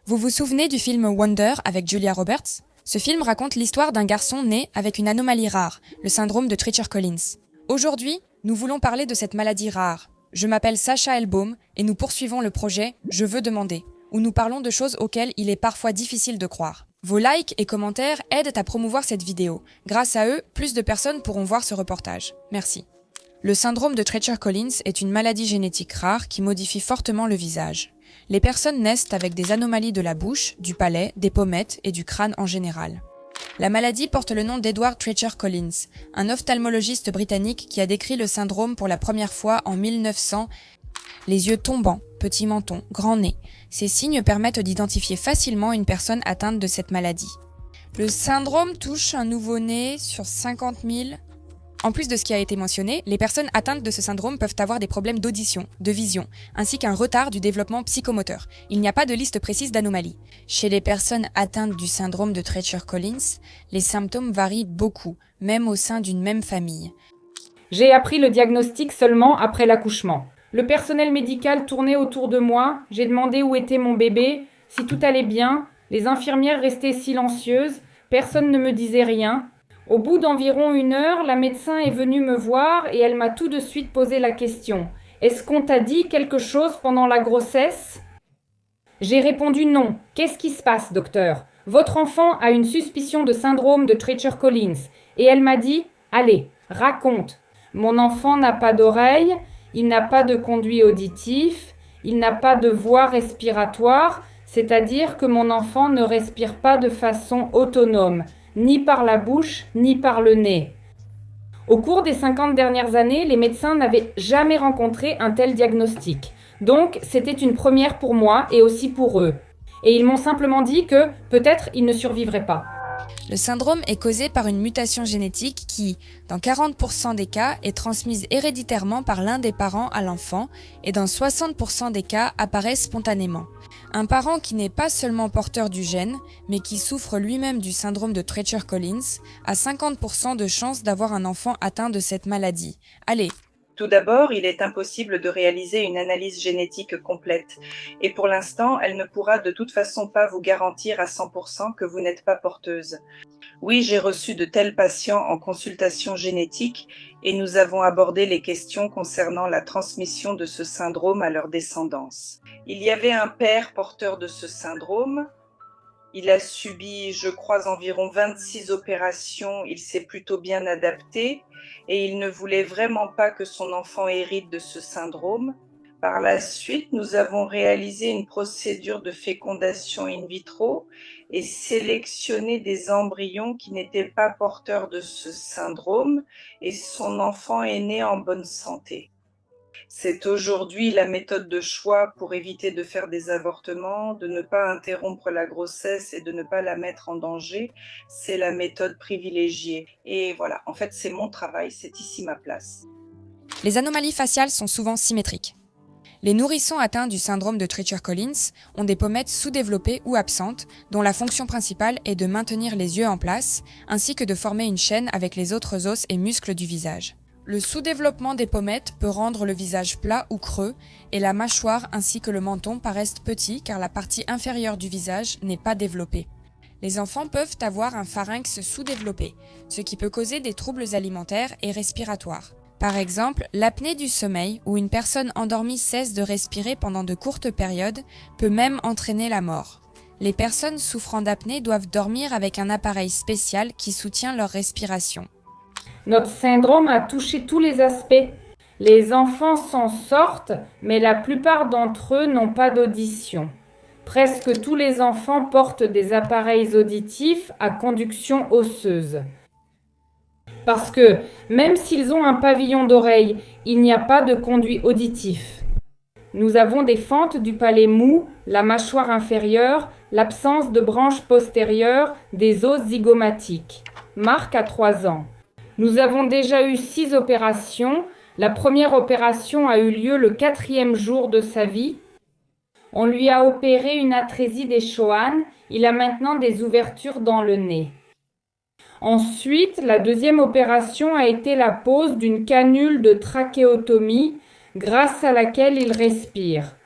Vous vous souvenez du film Wonder avec Julia Roberts? Ce film raconte l'histoire d'un garçon né avec une anomalie rare, le syndrome de Treacher-Collins. Aujourd'hui, nous voulons parler de cette maladie rare. Je m'appelle Sacha Elbaum et nous poursuivons le projet Je veux demander, où nous parlons de choses auxquelles il est parfois difficile de croire. Vos likes et commentaires aident à promouvoir cette vidéo. Grâce à eux, plus de personnes pourront voir ce reportage. Merci. Le syndrome de Treacher-Collins est une maladie génétique rare qui modifie fortement le visage. Les personnes naissent avec des anomalies de la bouche, du palais, des pommettes et du crâne en général. La maladie porte le nom d'Edward Treacher-Collins, un ophtalmologiste britannique qui a décrit le syndrome pour la première fois en 1900. Les yeux tombants, petit menton, grand nez. Ces signes permettent d'identifier facilement une personne atteinte de cette maladie. Le syndrome touche un nouveau-né sur 50 000. En plus de ce qui a été mentionné, les personnes atteintes de ce syndrome peuvent avoir des problèmes d'audition, de vision, ainsi qu'un retard du développement psychomoteur. Il n'y a pas de liste précise d'anomalies. Chez les personnes atteintes du syndrome de Treacher-Collins, les symptômes varient beaucoup, même au sein d'une même famille. J'ai appris le diagnostic seulement après l'accouchement. Le personnel médical tournait autour de moi, j'ai demandé où était mon bébé, si tout allait bien, les infirmières restaient silencieuses, personne ne me disait rien. Au bout d'environ 1 heure, la médecin est venue me voir et elle m'a tout de suite posé la question. « Est-ce qu'on t'a dit quelque chose pendant la grossesse ?» J'ai répondu non. « Qu'est-ce qui se passe, docteur ? Votre enfant a une suspicion de syndrome de Treacher-Collins. » Et elle m'a dit « Allez, raconte. Mon enfant n'a pas d'oreille, il n'a pas de conduit auditif, il n'a pas de voie respiratoire, c'est-à-dire que mon enfant ne respire pas de façon autonome. Ni par la bouche, ni par le nez. Au cours des 50 dernières années, les médecins n'avaient jamais rencontré un tel diagnostic. Donc, c'était une première pour moi et aussi pour eux. Et ils m'ont simplement dit que, peut-être, ils ne survivraient pas. Le syndrome est causé par une mutation génétique qui, dans 40% des cas, est transmise héréditairement par l'un des parents à l'enfant et dans 60% des cas apparaît spontanément. Un parent qui n'est pas seulement porteur du gène, mais qui souffre lui-même du syndrome de Treacher-Collins, a 50% de chances d'avoir un enfant atteint de cette maladie. Allez! Tout d'abord, il est impossible de réaliser une analyse génétique complète et pour l'instant, elle ne pourra de toute façon pas vous garantir à 100% que vous n'êtes pas porteuse. Oui, j'ai reçu de tels patients en consultation génétique et nous avons abordé les questions concernant la transmission de ce syndrome à leur descendance. Il y avait un père porteur de ce syndrome. Il a subi, je crois, environ 26 opérations. Il s'est plutôt bien adapté et il ne voulait vraiment pas que son enfant hérite de ce syndrome. Par la suite, nous avons réalisé une procédure de fécondation in vitro et sélectionné des embryons qui n'étaient pas porteurs de ce syndrome et son enfant est né en bonne santé. C'est aujourd'hui la méthode de choix pour éviter de faire des avortements, de ne pas interrompre la grossesse et de ne pas la mettre en danger. C'est la méthode privilégiée. Et voilà, en fait, c'est mon travail, c'est ici ma place. Les anomalies faciales sont souvent symétriques. Les nourrissons atteints du syndrome de Treacher-Collins ont des pommettes sous-développées ou absentes, dont la fonction principale est de maintenir les yeux en place, ainsi que de former une chaîne avec les autres os et muscles du visage. Le sous-développement des pommettes peut rendre le visage plat ou creux et la mâchoire ainsi que le menton paraissent petits car la partie inférieure du visage n'est pas développée. Les enfants peuvent avoir un pharynx sous-développé, ce qui peut causer des troubles alimentaires et respiratoires. Par exemple, l'apnée du sommeil, où une personne endormie cesse de respirer pendant de courtes périodes, peut même entraîner la mort. Les personnes souffrant d'apnée doivent dormir avec un appareil spécial qui soutient leur respiration. Notre syndrome a touché tous les aspects. Les enfants s'en sortent, mais la plupart d'entre eux n'ont pas d'audition. Presque tous les enfants portent des appareils auditifs à conduction osseuse. Parce que, même s'ils ont un pavillon d'oreille, il n'y a pas de conduit auditif. Nous avons des fentes du palais mou, la mâchoire inférieure, l'absence de branches postérieures, des os zygomatiques. Marc a 3 ans. Nous avons déjà eu 6 opérations. La première opération a eu lieu le 4e jour de sa vie. On lui a opéré une atrésie des Schwann. Il a maintenant des ouvertures dans le nez. Ensuite, la deuxième opération a été la pose d'une canule de trachéotomie grâce à laquelle il respire.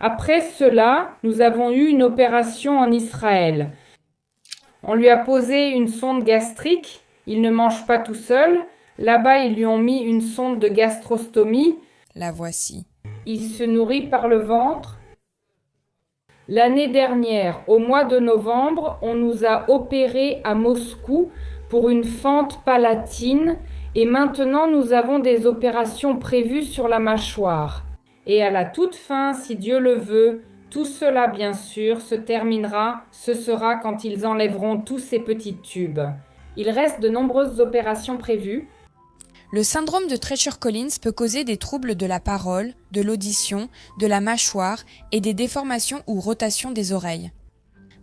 Après cela, nous avons eu une opération en Israël. On lui a posé une sonde gastrique. Il ne mange pas tout seul. Là-bas, ils lui ont mis une sonde de gastrostomie. La voici. Il se nourrit par le ventre. L'année dernière, au mois de novembre, on nous a opérés à Moscou pour une fente palatine et maintenant nous avons des opérations prévues sur la mâchoire. Et à la toute fin, si Dieu le veut, tout cela bien sûr se terminera, ce sera quand ils enlèveront tous ces petits tubes. Il reste de nombreuses opérations prévues. Le syndrome de Treacher-Collins peut causer des troubles de la parole, de l'audition, de la mâchoire et des déformations ou rotations des oreilles.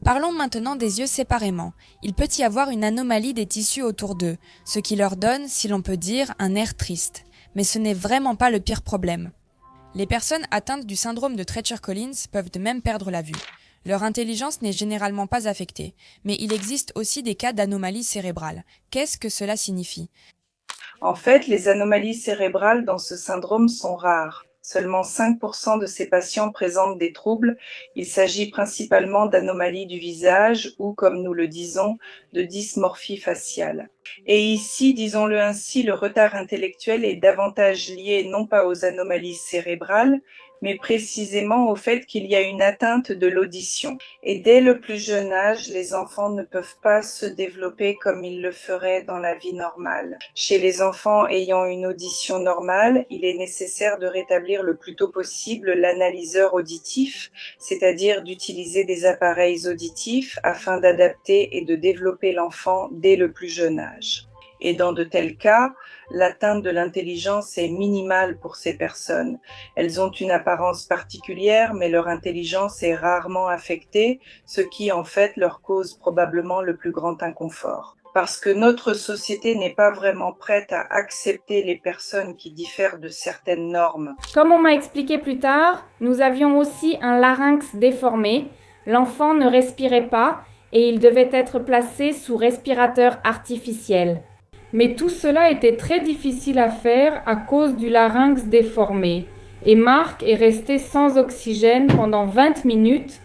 Parlons maintenant des yeux séparément. Il peut y avoir une anomalie des tissus autour d'eux, ce qui leur donne, si l'on peut dire, un air triste. Mais ce n'est vraiment pas le pire problème. Les personnes atteintes du syndrome de Treacher-Collins peuvent de même perdre la vue. Leur intelligence n'est généralement pas affectée, mais il existe aussi des cas d'anomalies cérébrales. Qu'est-ce que cela signifie ? En fait, les anomalies cérébrales dans ce syndrome sont rares. Seulement 5% de ces patients présentent des troubles. Il s'agit principalement d'anomalies du visage ou, comme nous le disons, de dysmorphie faciale. Et ici, disons-le ainsi, le retard intellectuel est davantage lié non pas aux anomalies cérébrales, mais précisément au fait qu'il y a une atteinte de l'audition. Et dès le plus jeune âge, les enfants ne peuvent pas se développer comme ils le feraient dans la vie normale. Chez les enfants ayant une audition normale, il est nécessaire de rétablir le plus tôt possible l'analyseur auditif, c'est-à-dire d'utiliser des appareils auditifs afin d'adapter et de développer l'enfant dès le plus jeune âge. Et dans de tels cas, l'atteinte de l'intelligence est minimale pour ces personnes. Elles ont une apparence particulière, mais leur intelligence est rarement affectée, ce qui en fait leur cause probablement le plus grand inconfort. Parce que notre société n'est pas vraiment prête à accepter les personnes qui diffèrent de certaines normes. Comme on m'a expliqué plus tard, nous avions aussi un larynx déformé. L'enfant ne respirait pas et il devait être placé sous respirateur artificiel. Mais tout cela était très difficile à faire à cause du larynx déformé. Et Marc est resté sans oxygène pendant 20 minutes,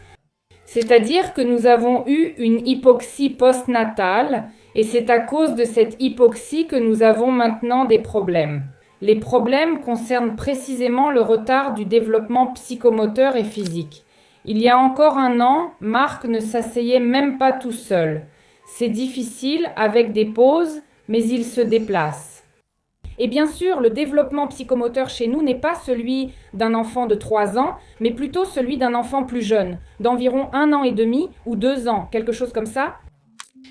c'est-à-dire que nous avons eu une hypoxie postnatale, et c'est à cause de cette hypoxie que nous avons maintenant des problèmes. Les problèmes concernent précisément le retard du développement psychomoteur et physique. Il y a encore un an, Marc ne s'asseyait même pas tout seul. C'est difficile avec des pauses, mais il se déplace. Et bien sûr, le développement psychomoteur chez nous n'est pas celui d'un enfant de 3 ans, mais plutôt celui d'un enfant plus jeune, d'environ 1 an et demi ou 2 ans, quelque chose comme ça.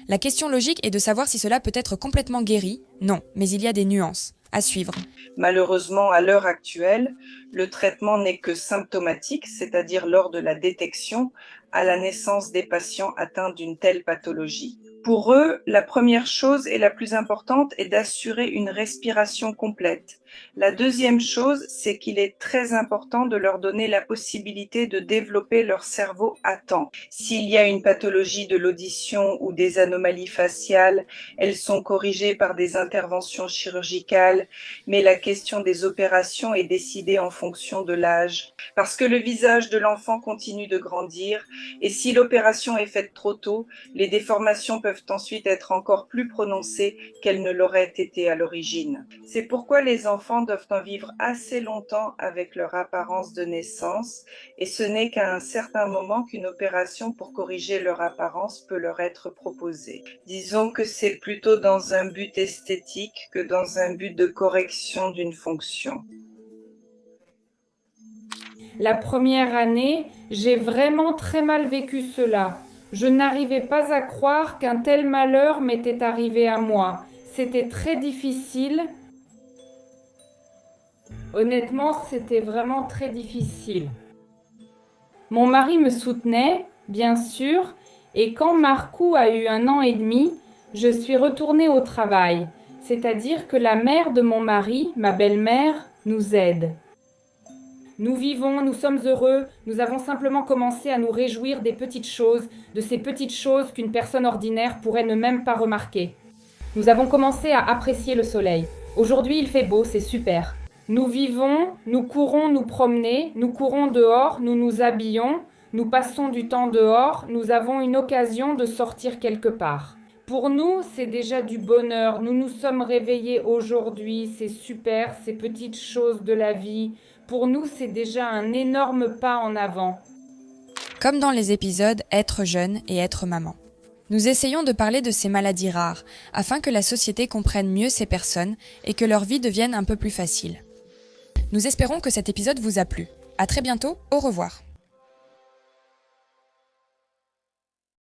La question logique est de savoir si cela peut être complètement guéri. Non, mais il y a des nuances. À suivre. Malheureusement, à l'heure actuelle, le traitement n'est que symptomatique, c'est-à-dire lors de la détection à la naissance des patients atteints d'une telle pathologie. Pour eux, la première chose et la plus importante est d'assurer une respiration complète. La deuxième chose, c'est qu'il est très important de leur donner la possibilité de développer leur cerveau à temps. S'il y a une pathologie de l'audition ou des anomalies faciales, elles sont corrigées par des interventions chirurgicales, mais la question des opérations est décidée en fonction de l'âge. Parce que le visage de l'enfant continue de grandir, et si l'opération est faite trop tôt, les déformations peuvent ensuite être encore plus prononcées qu'elles ne l'auraient été à l'origine. C'est pourquoi les enfants doivent en vivre assez longtemps avec leur apparence de naissance, et ce n'est qu'à un certain moment qu'une opération pour corriger leur apparence peut leur être proposée. Disons que c'est plutôt dans un but esthétique que dans un but de correction d'une fonction. La première année, j'ai vraiment très mal vécu cela. Je n'arrivais pas à croire qu'un tel malheur m'était arrivé à moi. C'était très difficile. Honnêtement, c'était vraiment très difficile. Mon mari me soutenait, bien sûr, et quand Marcou a eu 1 an et demi, je suis retournée au travail. C'est-à-dire que la mère de mon mari, ma belle-mère, nous aide. Nous vivons, nous sommes heureux, nous avons simplement commencé à nous réjouir des petites choses, de ces petites choses qu'une personne ordinaire pourrait ne même pas remarquer. Nous avons commencé à apprécier le soleil. Aujourd'hui, il fait beau, c'est super. Nous vivons, nous courons nous promener, nous courons dehors, nous nous habillons, nous passons du temps dehors, nous avons une occasion de sortir quelque part. Pour nous, c'est déjà du bonheur. Nous nous sommes réveillés aujourd'hui, c'est super, ces petites choses de la vie. Pour nous, c'est déjà un énorme pas en avant. Comme dans les épisodes Être jeune et être maman. Nous essayons de parler de ces maladies rares, afin que la société comprenne mieux ces personnes et que leur vie devienne un peu plus facile. Nous espérons que cet épisode vous a plu. À très bientôt, au revoir.